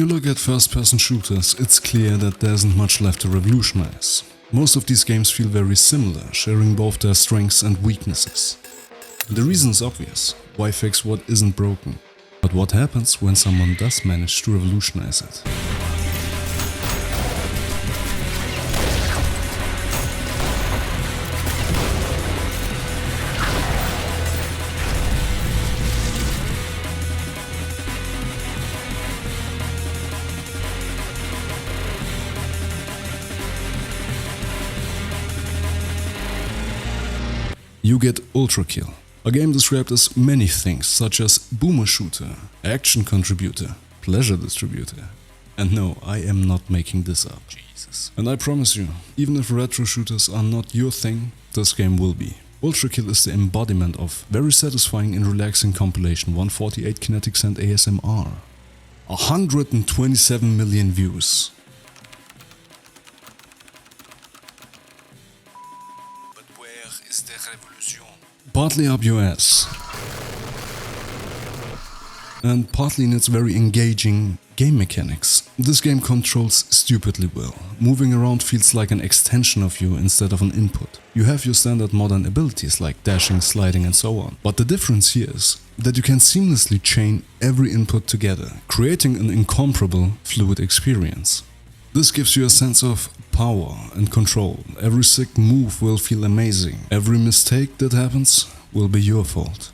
you look at first-person shooters, it's clear that there isn't much left to revolutionize. Most of these games feel very similar, sharing both their strengths and weaknesses. The reason is obvious: why fix what isn't broken? But what happens when someone does manage to revolutionize it? You get Ultra Kill, a game described as many things such as boomer shooter, action contributor, pleasure distributor. And no, I am not making this up. Jesus. And I promise you, even if retro shooters are not your thing, this game will be. Ultra Kill is the embodiment of very satisfying and relaxing compilation 148 kinetics and ASMR. 127 million views. Partly up your ass, and partly in its very engaging game mechanics. This game controls stupidly well. Moving around feels like an extension of you instead of an input. You have your standard modern abilities like dashing, sliding and so on. But the difference here is that you can seamlessly chain every input together, creating an incomparable, fluid experience. This gives you a sense of power and control. Every sick move will feel amazing. Every mistake that happens will be your fault.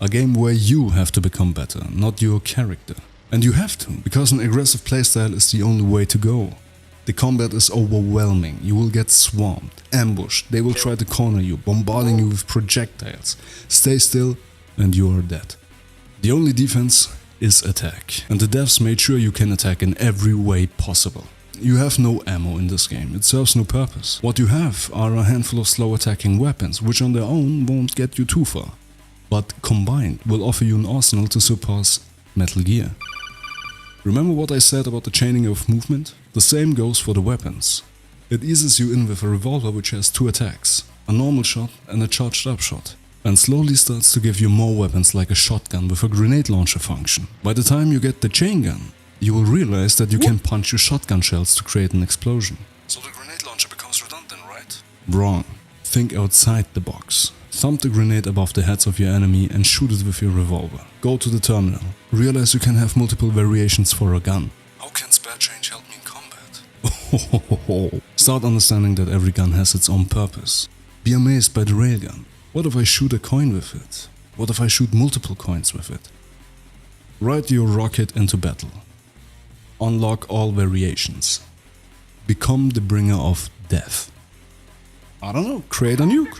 A game where you have to become better, not your character. And you have to, because an aggressive playstyle is the only way to go. The combat is overwhelming. You will get swamped, ambushed. They will try to corner you, bombarding you with projectiles. Stay still and you are dead. The only defense is attack. And the devs made sure you can attack in every way possible. You have no ammo in this game, it serves no purpose. What you have are a handful of slow attacking weapons, which on their own won't get you too far, but combined will offer you an arsenal to surpass Metal Gear. Remember what I said about the chaining of movement? The same goes for the weapons. It eases you in with a revolver which has 2 attacks, a normal shot and a charged up shot, and slowly starts to give you more weapons like a shotgun with a grenade launcher function. By the time you get the chain gun, you will realize that you can punch your shotgun shells to create an explosion. So the grenade launcher becomes redundant, right? Wrong. Think outside the box. Thump the grenade above the heads of your enemy and shoot it with your revolver. Go to the terminal. Realize you can have multiple variations for a gun. How can spare change help me in combat? Start understanding that every gun has its own purpose. Be amazed by the railgun. What if I shoot a coin with it? What if I shoot multiple coins with it? Ride your rocket into battle. Unlock all variations. Become the bringer of death. I don't know, create a nuke.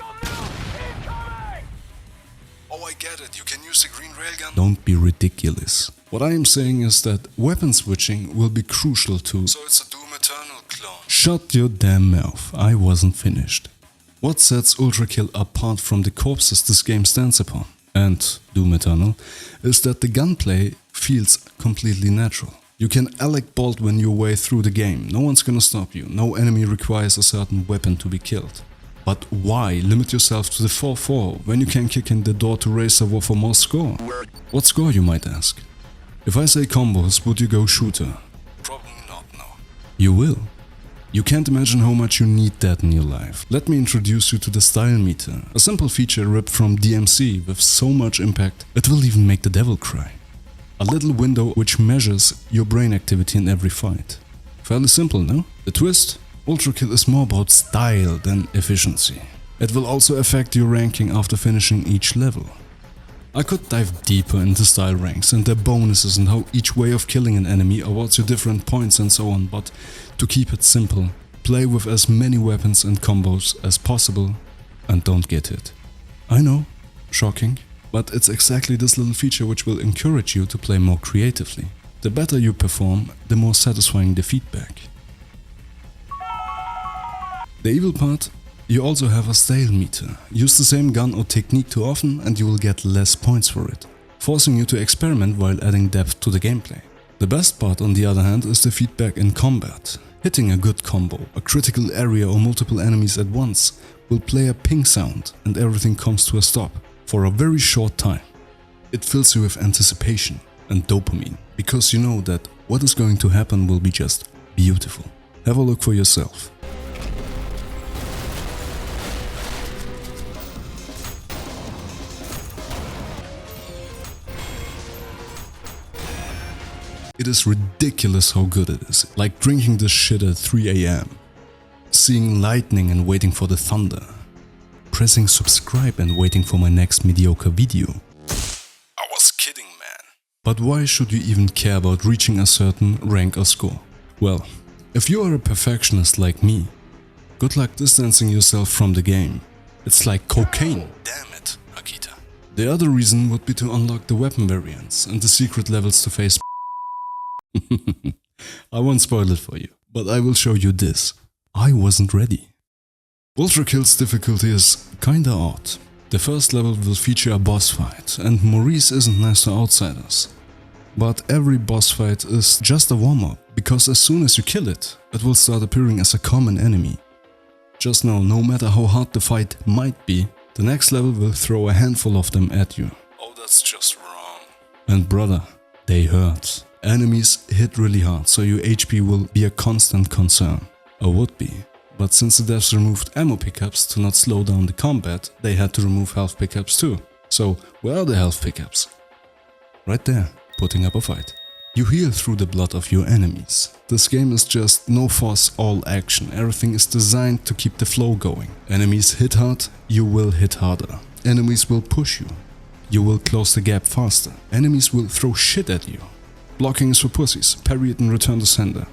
Oh, I get it, you can use the green railgun. Don't be ridiculous. What I am saying is that weapon switching will be crucial to... So it's a Doom Eternal clone. Shut your damn mouth, I wasn't finished. What sets Ultra Kill apart from the corpses this game stands upon, and Doom Eternal, is that the gunplay feels completely natural. You can Alec Baldwin your way through the game, no one's gonna stop you, no enemy requires a certain weapon to be killed. But why limit yourself to the 4-4 when you can kick in the door to Raise the War for more score? What score, you might ask? If I say combos, would you go shooter? Probably not, no. You will. You can't imagine how much you need that in your life. Let me introduce you to the Style Meter, a simple feature ripped from DMC with so much impact it will even make the devil cry. A little window which measures your brain activity in every fight. Fairly simple, no? The twist? Ultra Kill is more about style than efficiency. It will also affect your ranking after finishing each level. I could dive deeper into style ranks and their bonuses and how each way of killing an enemy awards you different points and so on, but to keep it simple, play with as many weapons and combos as possible and don't get hit. I know, shocking. But it's exactly this little feature which will encourage you to play more creatively. The better you perform, the more satisfying the feedback. The evil part? You also have a style meter. Use the same gun or technique too often and you will get less points for it, forcing you to experiment while adding depth to the gameplay. The best part, on the other hand, is the feedback in combat. Hitting a good combo, a critical area or multiple enemies at once will play a ping sound and everything comes to a stop. For a very short time. It fills you with anticipation and dopamine, because you know that What is going to happen will be just beautiful. Have a look for yourself. It is ridiculous how good it is, like drinking this shit at 3 AM, seeing lightning and waiting for the thunder, pressing subscribe and waiting for my next mediocre video. I was kidding, man. But why should you even care about reaching a certain rank or score? Well, if you are a perfectionist like me, good luck distancing yourself from the game. It's like cocaine. Damn it, Akita. The other reason would be to unlock the weapon variants and the secret levels to face. I won't spoil it for you, but I will show you this. I wasn't ready. Ultra Kill's difficulty is kinda odd. The first level will feature a boss fight, and Maurice isn't nice to outsiders. But every boss fight is just a warm-up, because as soon as you kill it, it will start appearing as a common enemy. Just know, no matter how hard the fight might be, the next level will throw a handful of them at you. Oh, that's just wrong. And brother, they hurt. Enemies hit really hard, so your HP will be a constant concern. Or would be. But since the devs removed ammo pickups to not slow down the combat, they had to remove health pickups too. So, where are the health pickups? Right there, putting up a fight. You heal through the blood of your enemies. This game is just no force, all action. Everything is designed to keep the flow going. Enemies hit hard, you will hit harder. Enemies will push you. You will close the gap faster. Enemies will throw shit at you. Blocking is for pussies, parry it and return to sender.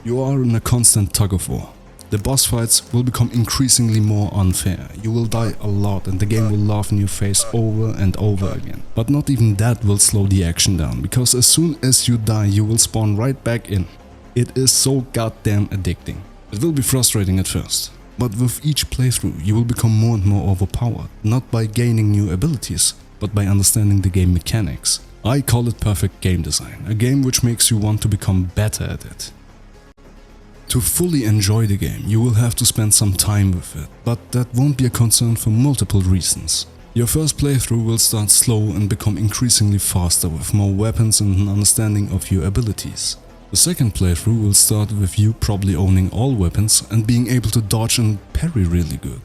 You are in a constant tug of war. The boss fights will become increasingly more unfair. You will die a lot and the game will laugh in your face over and over again. But not even that will slow the action down, because as soon as you die you will spawn right back in. It is so goddamn addicting. It will be frustrating at first, but with each playthrough you will become more and more overpowered, not by gaining new abilities, but by understanding the game mechanics. I call it perfect game design, a game which makes you want to become better at it. To fully enjoy the game, you will have to spend some time with it, but that won't be a concern for multiple reasons. Your first playthrough will start slow and become increasingly faster with more weapons and an understanding of your abilities. The second playthrough will start with you probably owning all weapons and being able to dodge and parry really good.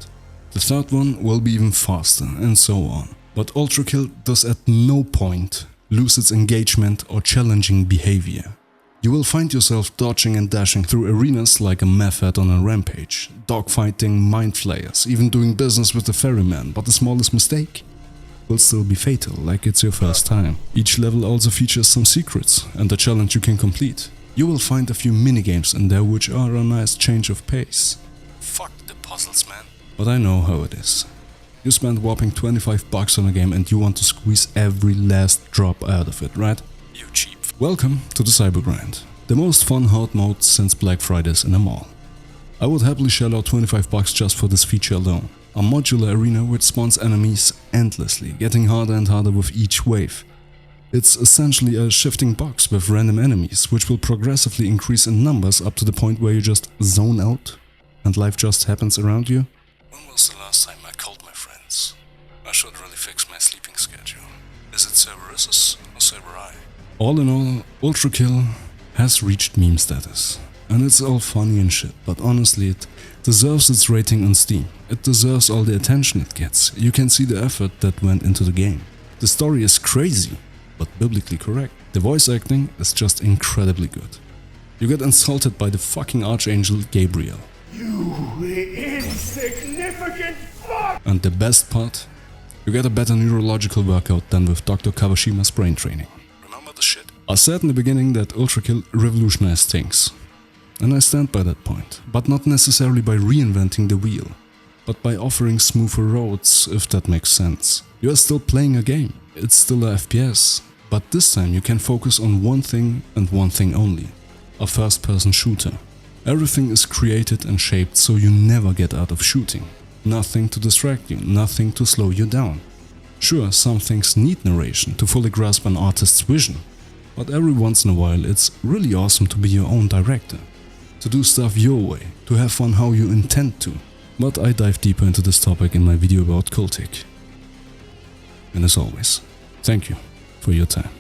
The third one will be even faster, and so on. But Ultra Kill does at no point lose its engagement or challenging behavior. You will find yourself dodging and dashing through arenas like a meth head on a rampage, dogfighting mind flayers, even doing business with the ferryman, but the smallest mistake will still be fatal, like it's your first time. Each level also features some secrets and a challenge you can complete. You will find a few minigames in there which are a nice change of pace. Fuck the puzzles, man. But I know how it is. You spend whopping $25 on a game and you want to squeeze every last drop out of it, right? You cheap. Welcome to the Cybergrind, the most fun hard mode since Black Fridays in a mall. I would happily shell out $25 just for this feature alone. A modular arena which spawns enemies endlessly, getting harder and harder with each wave. It's essentially a shifting box with random enemies, which will progressively increase in numbers up to the point where you just zone out and life just happens around you. When was the last time I called my friends? I should really fix my sleeping schedule. Is it Cerberus or Cerberai? All in all, Ultra Kill has reached meme status. And it's all funny and shit, but honestly it deserves its rating on Steam. It deserves all the attention it gets. You can see the effort that went into the game. The story is crazy, but biblically correct. The voice acting is just incredibly good. You get insulted by the fucking Archangel Gabriel. You insignificant fuck! And the best part? You get a better neurological workout than with Dr. Kawashima's brain training. Remember the shit? I said in the beginning that Ultra Kill revolutionized things. And I stand by that point, but not necessarily by reinventing the wheel, but by offering smoother roads, if that makes sense. You are still playing a game, it's still a FPS, but this time you can focus on one thing and one thing only, a first-person shooter. Everything is created and shaped so you never get out of shooting. Nothing to distract you, nothing to slow you down. Sure, some things need narration to fully grasp an artist's vision, but every once in a while it's really awesome to be your own director. To do stuff your way, to have fun how you intend to. But I dive deeper into this topic in my video about Cultic. And as always, thank you for your time.